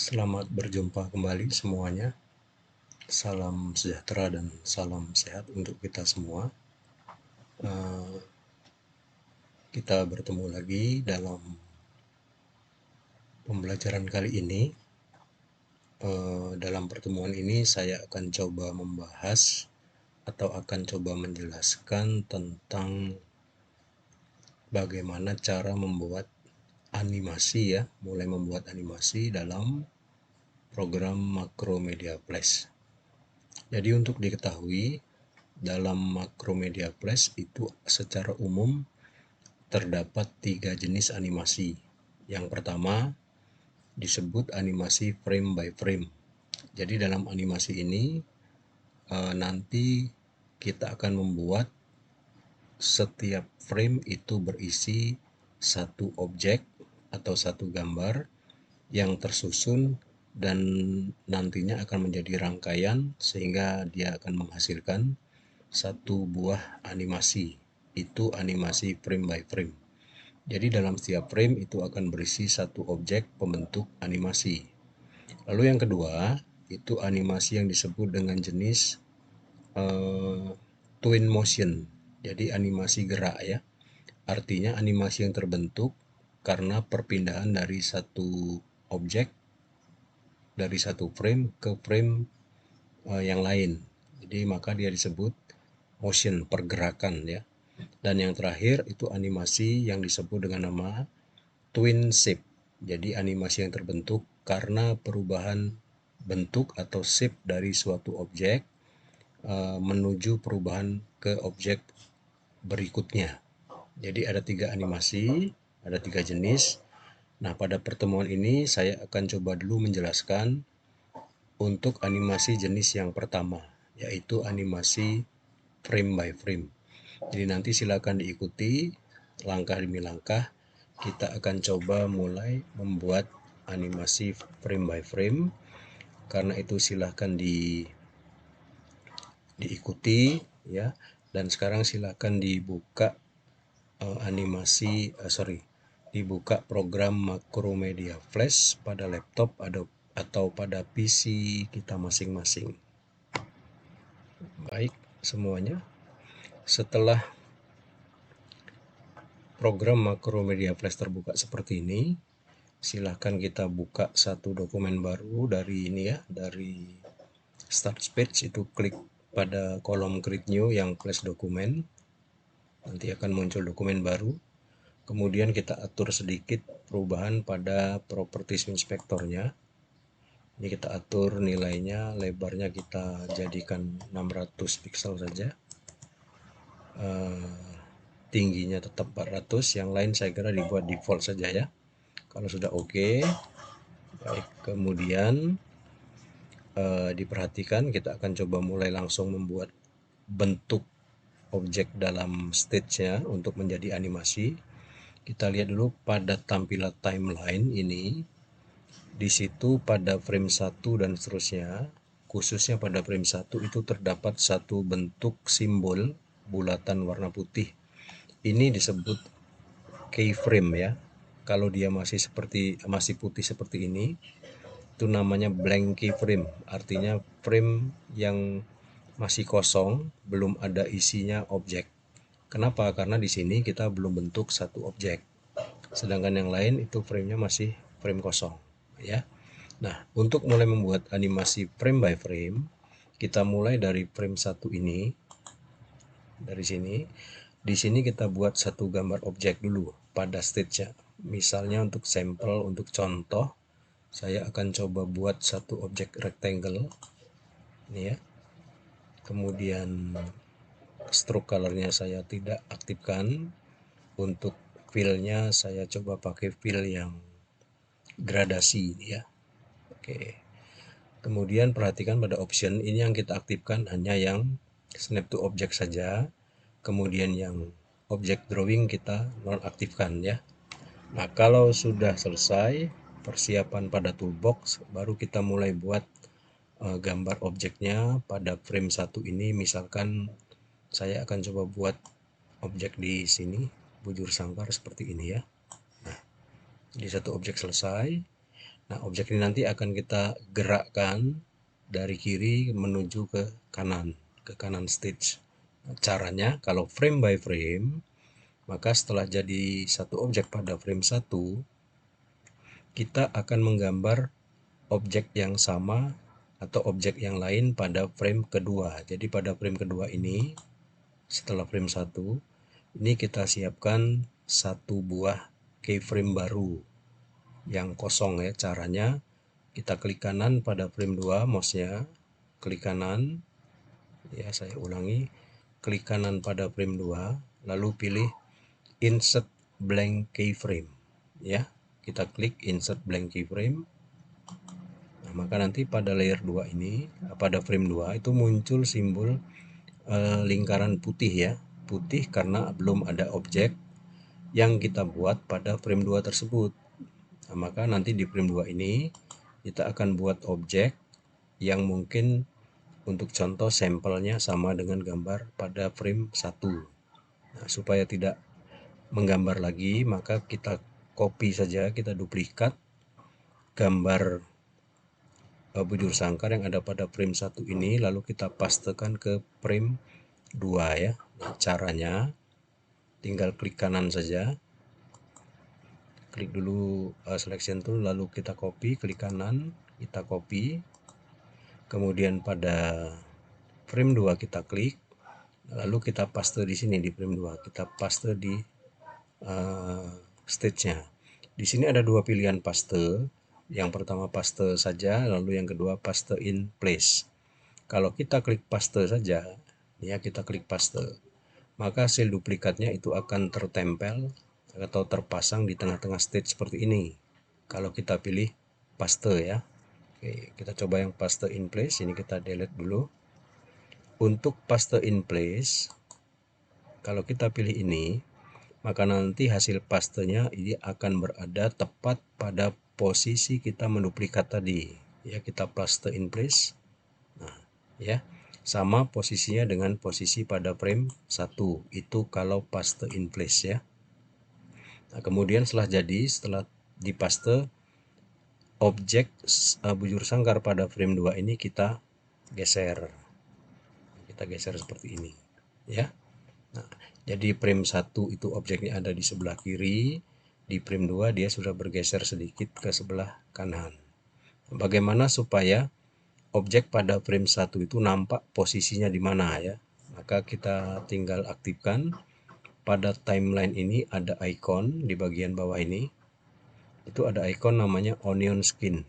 Selamat berjumpa kembali semuanya. Salam sejahtera dan salam sehat untuk kita semua. Kita bertemu lagi dalam pembelajaran kali ini. Dalam pertemuan ini saya akan coba membahas atau akan coba menjelaskan tentang bagaimana cara membuat animasi ya, mulai membuat animasi dalam program Macromedia Flash. Jadi untuk diketahui, dalam Macromedia Flash itu secara umum terdapat 3 jenis animasi. Yang pertama disebut animasi frame by frame. Jadi dalam animasi ini nanti kita akan membuat setiap frame itu berisi satu objek atau satu gambar yang tersusun dan nantinya akan menjadi rangkaian sehingga dia akan menghasilkan satu buah animasi. Itu animasi frame by frame. Jadi dalam setiap frame itu akan berisi satu objek pembentuk animasi. Lalu yang kedua, itu animasi yang disebut dengan jenis twin motion. Jadi animasi gerak ya. Artinya animasi yang terbentuk karena perpindahan dari satu objek, dari satu frame ke frame yang lain. Jadi maka dia disebut motion, pergerakan ya. Dan yang terakhir itu animasi yang disebut dengan nama twin shape. Jadi animasi yang terbentuk karena perubahan bentuk atau shape dari suatu objek menuju perubahan ke objek berikutnya. Jadi ada 3 animasi, ada 3 jenis. Nah, pada pertemuan ini saya akan coba dulu menjelaskan untuk animasi jenis yang pertama, yaitu animasi frame by frame. Jadi nanti silakan diikuti langkah demi langkah. Kita akan coba mulai membuat animasi frame by frame. Karena itu silakan diikuti ya. Dan sekarang silakan dibuka dibuka program Macromedia Flash pada laptop atau pada PC kita masing-masing. Baik semuanya. Setelah program Macromedia Flash terbuka seperti ini, silahkan kita buka satu dokumen baru dari ini ya, dari Start Page. Itu klik pada kolom Create New yang Flash dokumen, nanti akan muncul dokumen baru. Kemudian kita atur sedikit perubahan pada Properties Inspector-nya. Ini kita atur nilainya, lebarnya kita jadikan 600 pixel saja. Tingginya tetap 400, yang lain saya kira dibuat default saja ya. Kalau sudah oke, baik, kemudian diperhatikan kita akan coba mulai langsung membuat bentuk objek dalam stage-nya untuk menjadi animasi. Kita lihat dulu pada tampilan timeline ini. Di situ pada frame 1 dan seterusnya, khususnya pada frame 1 itu terdapat satu bentuk simbol bulatan warna putih. Ini disebut keyframe ya. Kalau dia masih putih seperti ini, itu namanya blank keyframe. Artinya frame yang masih kosong, belum ada isinya objek. Kenapa? Karena di sini kita belum bentuk satu objek. Sedangkan yang lain itu framenya masih frame kosong ya. Nah, untuk mulai membuat animasi frame by frame, kita mulai dari frame 1 ini. Dari sini. Di sini kita buat satu gambar objek dulu pada stage-nya. Misalnya untuk sampel, untuk contoh, saya akan coba buat satu objek rectangle. Ini ya. Kemudian stroke color-nya saya tidak aktifkan. Untuk fill-nya saya coba pakai fill yang gradasi ya. Oke. Kemudian perhatikan pada option ini yang kita aktifkan hanya yang snap to object saja. Kemudian yang object drawing kita nonaktifkan ya. Nah, kalau sudah selesai persiapan pada toolbox, baru kita mulai buat gambar objeknya pada frame 1 ini. Misalkan saya akan coba buat objek di sini, bujur sangkar seperti ini ya. Nah, di satu objek selesai. Nah, objek ini nanti akan kita gerakkan dari kiri menuju ke kanan stage. Nah, caranya kalau frame by frame, maka setelah jadi satu objek pada frame 1, kita akan menggambar objek yang sama atau objek yang lain pada frame kedua. Jadi pada frame kedua ini, setelah frame 1, ini kita siapkan satu buah keyframe baru yang kosong ya. Caranya kita klik kanan pada frame 2, mouse-nya klik kanan ya, saya ulangi, klik kanan pada frame 2, lalu pilih insert blank keyframe ya. Kita klik insert blank keyframe. Nah, maka nanti pada layer 2 ini, pada frame 2 itu muncul simbol lingkaran putih ya. Putih karena belum ada objek yang kita buat pada frame 2 tersebut. Nah, maka nanti di frame 2 ini kita akan buat objek yang mungkin untuk contoh sampelnya sama dengan gambar pada frame 1. Nah, supaya tidak menggambar lagi, maka kita copy saja, kita duplikat gambar bujur sangkar yang ada pada frame 1 ini, lalu kita pastekan ke frame 2 ya. Nah, caranya tinggal klik kanan saja, klik dulu selection tool, lalu kita copy, klik kanan, kita copy, kemudian pada frame 2 kita klik, lalu kita paste di sini di frame 2, kita paste di stage-nya. Di sini ada dua pilihan paste. Yang pertama paste saja, lalu yang kedua paste in place. Kalau kita klik paste saja, ya kita klik paste, maka hasil duplikatnya itu akan tertempel atau terpasang di tengah-tengah stage seperti ini. Kalau kita pilih paste ya. Oke, kita coba yang paste in place. Ini kita delete dulu. Untuk paste in place, kalau kita pilih ini, maka nanti hasil pastenya ini akan berada tepat pada posisi kita menduplikat tadi. Ya, kita paste in place. Nah, ya. Sama posisinya dengan posisi pada frame 1. Itu kalau paste in place ya. Nah, kemudian setelah dipaste, objek bujur sangkar pada frame 2 ini kita geser. Kita geser seperti ini ya. Nah, jadi frame 1 itu objeknya ada di sebelah kiri, di frame 2 dia sudah bergeser sedikit ke sebelah kanan. Bagaimana supaya objek pada frame 1 itu nampak posisinya di mana ya? Maka kita tinggal aktifkan pada timeline ini, ada icon di bagian bawah ini. Itu ada icon namanya onion skin.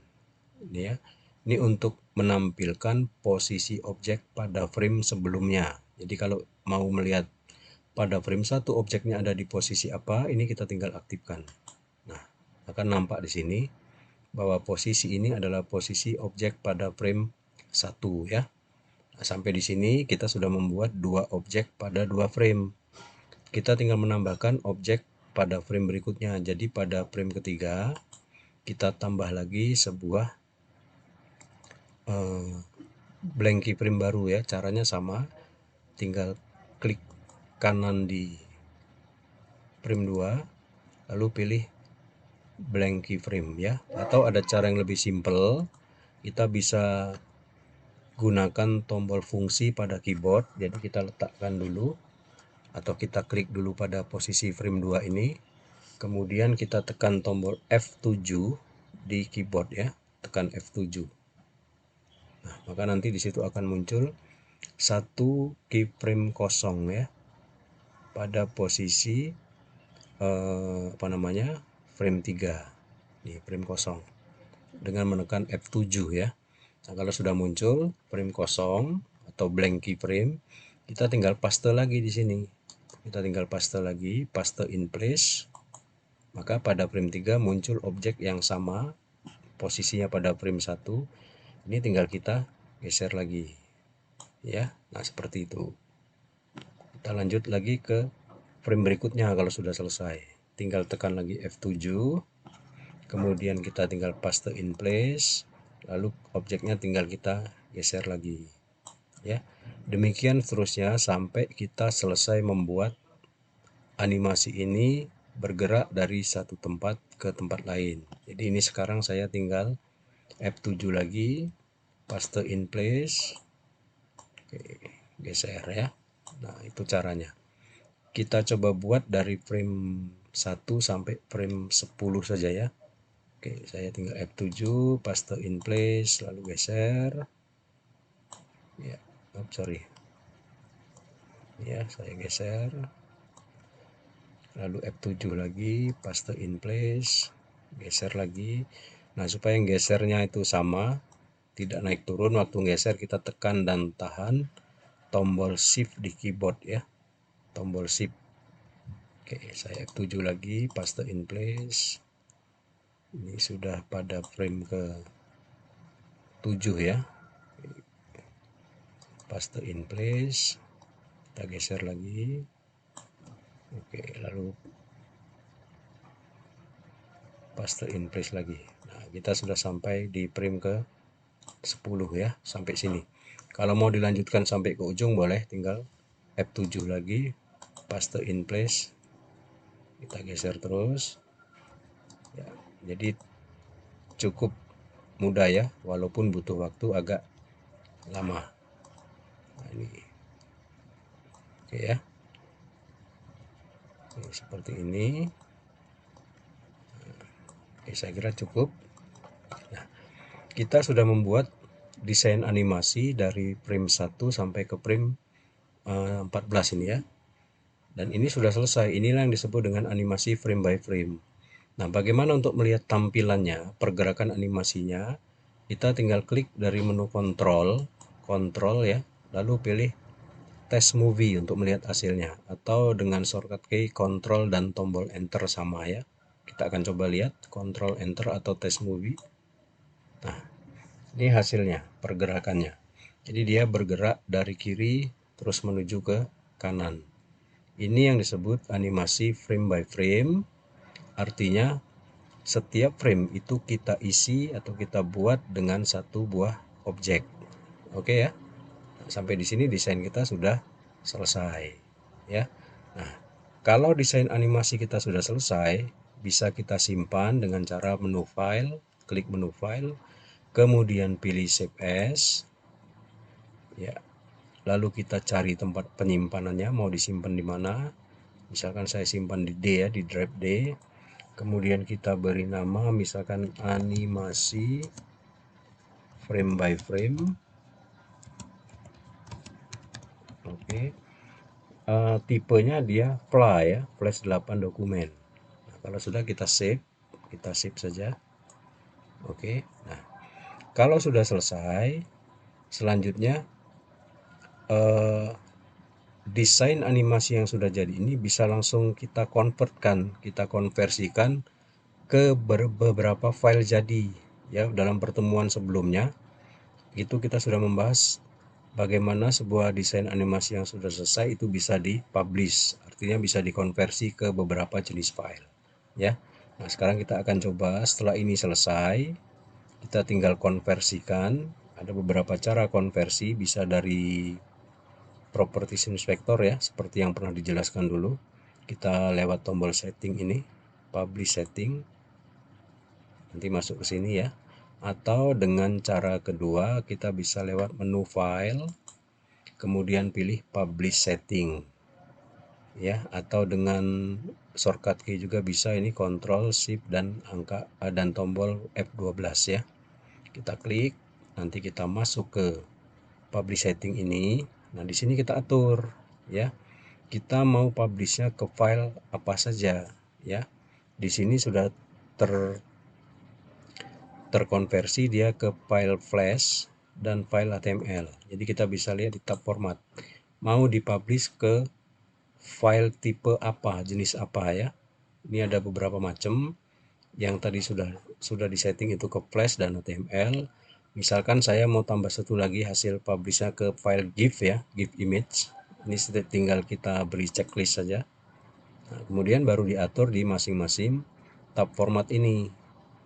Ini ya. Ini untuk menampilkan posisi objek pada frame sebelumnya. Jadi kalau mau melihat pada frame 1 objeknya ada di posisi apa, ini kita tinggal aktifkan. Nah, akan nampak di sini bahwa posisi ini adalah posisi objek pada frame 1 ya. Nah, sampai di sini kita sudah membuat dua objek pada dua frame. Kita tinggal menambahkan objek pada frame berikutnya. Jadi pada frame ketiga kita tambah lagi sebuah blank keyframe baru ya. Caranya sama, tinggal klik kanan di frame 2, lalu pilih blank keyframe ya. Atau ada cara yang lebih simpel, kita bisa gunakan tombol fungsi pada keyboard. Jadi kita letakkan dulu, atau kita klik dulu pada posisi frame 2 ini, kemudian kita tekan tombol F7 di keyboard ya, tekan F7. Nah, maka nanti di situ akan muncul satu keyframe kosong ya pada posisi frame 3 nih, frame kosong, dengan menekan F7 ya. Nah, kalau sudah muncul frame kosong atau blank keyframe, kita tinggal paste lagi di sini. Kita tinggal paste lagi, paste in place. Maka pada frame 3 muncul objek yang sama posisinya pada frame 1. Ini tinggal kita geser lagi ya. Nah, seperti itu. Kita lanjut lagi ke frame berikutnya. Kalau sudah selesai, tinggal tekan lagi F7, kemudian kita tinggal paste in place, lalu objeknya tinggal kita geser lagi ya. Demikian seterusnya sampai kita selesai membuat animasi ini bergerak dari satu tempat ke tempat lain. Jadi ini sekarang saya tinggal F7 lagi, paste in place. Oke, geser ya. Nah, itu caranya. Kita coba buat dari frame 1 sampai frame 10 saja ya. Oke, saya tinggal F7, paste in place, lalu geser. Ya, sorry. Ya, saya geser. Lalu F7 lagi, paste in place, geser lagi. Nah, supaya yang gesernya itu sama, tidak naik turun, waktu geser kita tekan dan tahan tombol shift di keyboard ya. Tombol shift. Oke, saya F7 lagi, paste in place. Ini sudah pada frame ke 7 ya. Paste in place. Kita geser lagi. Oke, lalu paste in place lagi. Nah, kita sudah sampai di frame ke 10 ya, sampai sini. Kalau mau dilanjutkan sampai ke ujung boleh, tinggal F7 lagi, paste in place. Kita geser terus. Ya, jadi cukup mudah ya, walaupun butuh waktu agak lama. Nah, ini oke ya. Ini seperti ini. Oke, saya kira cukup. Nah, kita sudah membuat desain animasi dari frame 1 sampai ke frame 14 ini ya. Dan ini sudah selesai. Inilah yang disebut dengan animasi frame by frame. Nah, bagaimana untuk melihat tampilannya, pergerakan animasinya? Kita tinggal klik dari menu kontrol ya, lalu pilih test movie untuk melihat hasilnya, atau dengan shortcut key kontrol dan tombol enter sama ya. Kita akan coba lihat kontrol enter atau test movie. Nah, ini hasilnya, pergerakannya. Jadi dia bergerak dari kiri terus menuju ke kanan. Ini yang disebut animasi frame by frame. Artinya setiap frame itu kita isi atau kita buat dengan satu buah objek. Oke ya. Sampai di sini desain kita sudah selesai ya. Nah, kalau desain animasi kita sudah selesai, bisa kita simpan dengan cara menu file, klik menu file, kemudian pilih save as ya. Lalu kita cari tempat penyimpanannya, mau disimpan di mana. Misalkan saya simpan di D ya, di drive D. Kemudian kita beri nama misalkan animasi frame by frame. Oke. Tipenya dia flash ya, flash 8 dokumen. Nah, kalau sudah kita save saja. Oke. Nah, kalau sudah selesai, selanjutnya desain animasi yang sudah jadi ini bisa langsung kita konversikan ke beberapa file jadi ya. Dalam pertemuan sebelumnya itu kita sudah membahas bagaimana sebuah desain animasi yang sudah selesai itu bisa dipublish, artinya bisa dikonversi ke beberapa jenis file ya. Nah, sekarang kita akan coba setelah ini selesai, kita tinggal konversikan. Ada beberapa cara konversi, bisa dari properties inspector ya, seperti yang pernah dijelaskan dulu. Kita lewat tombol setting ini, publish setting, nanti masuk ke sini ya. Atau dengan cara kedua, kita bisa lewat menu file, kemudian pilih publish setting ya, atau dengan shortcut key juga bisa, ini control shift dan angka dan tombol F12 ya. Kita klik, nanti kita masuk ke publish setting ini. Nah, di sini kita atur ya, kita mau publishnya ke file apa saja ya. Di sini sudah terkonversi dia ke file flash dan file HTML. Jadi kita bisa lihat di tab format, mau dipublish ke file tipe apa, jenis apa ya. Ini ada beberapa macam. Yang tadi sudah disetting itu ke flash dan HTML. Misalkan saya mau tambah satu lagi hasil publishnya ke file GIF ya, GIF image. Ini tinggal kita beri checklist saja. Nah, kemudian baru diatur di masing-masing tab format ini.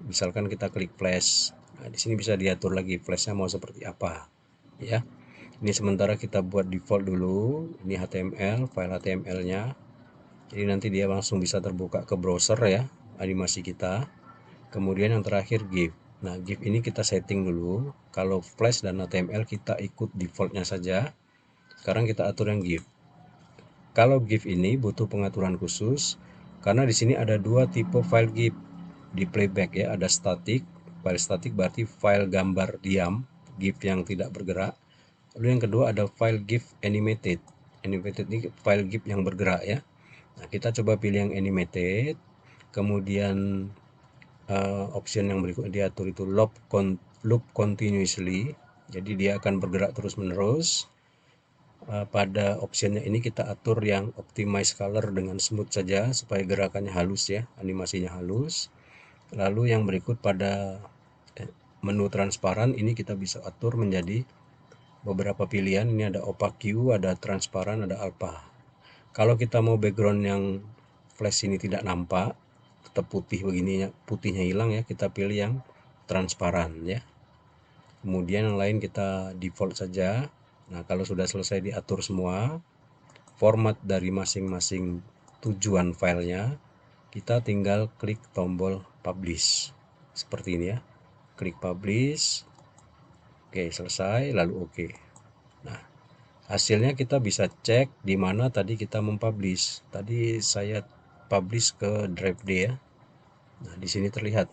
Misalkan kita klik flash. Nah, di sini bisa diatur lagi flashnya mau seperti apa ya. Ini sementara kita buat default dulu. Ini HTML, file HTML-nya. Jadi nanti dia langsung bisa terbuka ke browser ya, animasi kita. Kemudian yang terakhir GIF. Nah, GIF ini kita setting dulu. Kalau Flash dan HTML kita ikut defaultnya saja. Sekarang kita atur yang GIF. Kalau GIF ini butuh pengaturan khusus karena di sini ada dua tipe file GIF di playback ya. Ada static. File static berarti file gambar diam, GIF yang tidak bergerak. Lalu yang kedua ada file GIF animated. Animated ini file GIF yang bergerak ya. Nah, kita coba pilih yang animated. Kemudian option yang berikut diatur itu loop continuously, jadi dia akan bergerak terus menerus. Pada optionnya ini kita atur yang optimize color dengan smooth saja supaya gerakannya halus ya, animasinya halus. Lalu yang berikut pada menu transparan ini kita bisa atur menjadi beberapa pilihan. Ini ada opaque, ada transparan, ada alpha. Kalau kita mau background yang flash ini tidak nampak, tetap putih begini, putihnya hilang ya, kita pilih yang transparan ya. Kemudian yang lain kita default saja. Nah, kalau sudah selesai diatur semua, format dari masing-masing tujuan filenya, kita tinggal klik tombol publish. Seperti ini ya. Klik publish. Oke, selesai, lalu oke. Nah, hasilnya kita bisa cek di mana tadi kita mempublish. Tadi saya publish ke drive D ya. Nah, di sini terlihat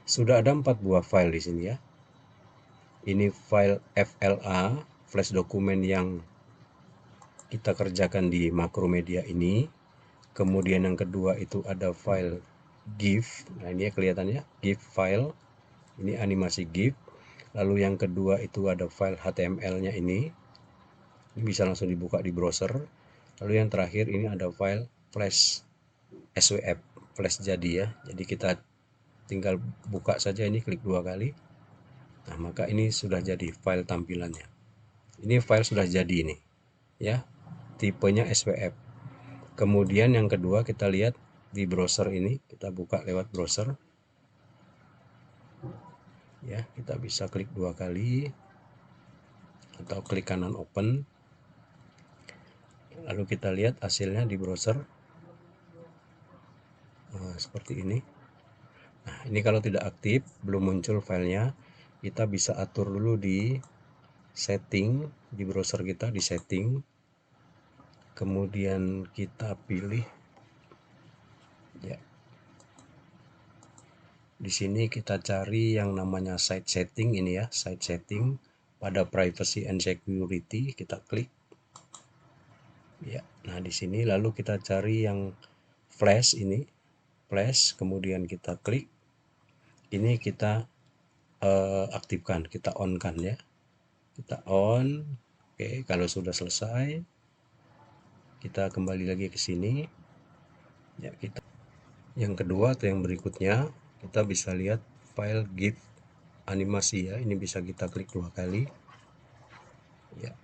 sudah ada 4 buah file di sini ya. Ini file FLA, flash dokumen yang kita kerjakan di Makromedia ini. Kemudian yang kedua itu ada file GIF. Nah, ini ya kelihatannya GIF file. Ini animasi GIF. Lalu yang kedua itu ada file HTML-nya ini. Ini bisa langsung dibuka di browser. Lalu yang terakhir ini ada file flash SWF, flash jadi ya. Jadi kita tinggal buka saja ini, klik 2 kali. Nah, maka ini sudah jadi file tampilannya. Ini file sudah jadi ini ya, tipenya SWF. Kemudian yang kedua kita lihat di browser ini, kita buka lewat browser ya. Kita bisa klik 2 kali atau klik kanan open. Lalu kita lihat hasilnya di browser. Nah, seperti ini. Nah, ini kalau tidak aktif, belum muncul filenya, kita bisa atur dulu di setting, di browser kita di setting. Kemudian kita pilih ya. Di sini kita cari yang namanya site setting ini ya, site setting. Pada privacy and security kita klik. Ya. Nah, di sini lalu kita cari yang flash ini, flash, kemudian kita klik. Ini kita aktifkan, kita on kan ya. Kita on. Oke, kalau sudah selesai kita kembali lagi ke sini. Ya, kita yang kedua atau yang berikutnya kita bisa lihat file GIF animasi ya. Ini bisa kita klik 2 kali. Ya.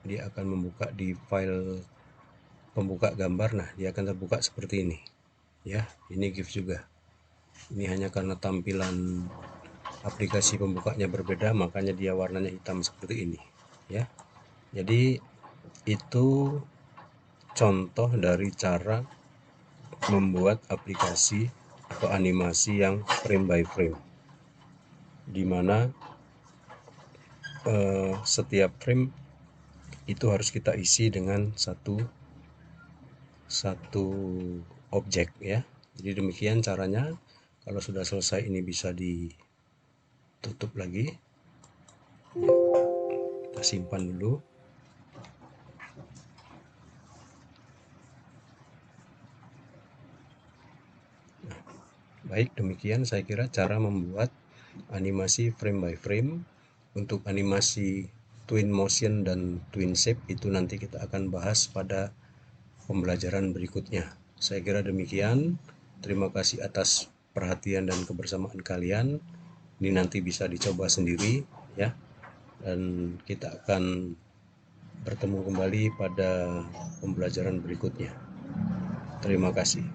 Dia akan membuka di file pembuka gambar. Nah, dia akan terbuka seperti ini. Ya, ini GIF juga. Ini hanya karena tampilan aplikasi pembukanya berbeda, makanya dia warnanya hitam seperti ini ya. Jadi itu contoh dari cara membuat aplikasi atau animasi yang frame by frame, dimana setiap frame itu harus kita isi dengan satu objek ya. Jadi demikian caranya. Kalau sudah selesai ini bisa ditutup lagi ya, kita simpan dulu. Baik, demikian saya kira cara membuat animasi frame by frame. Untuk animasi twin motion dan twin shape itu nanti kita akan bahas pada pembelajaran berikutnya. Saya kira demikian. Terima kasih atas perhatian dan kebersamaan kalian. Ini nanti bisa dicoba sendiri ya. Dan kita akan bertemu kembali pada pembelajaran berikutnya. Terima kasih.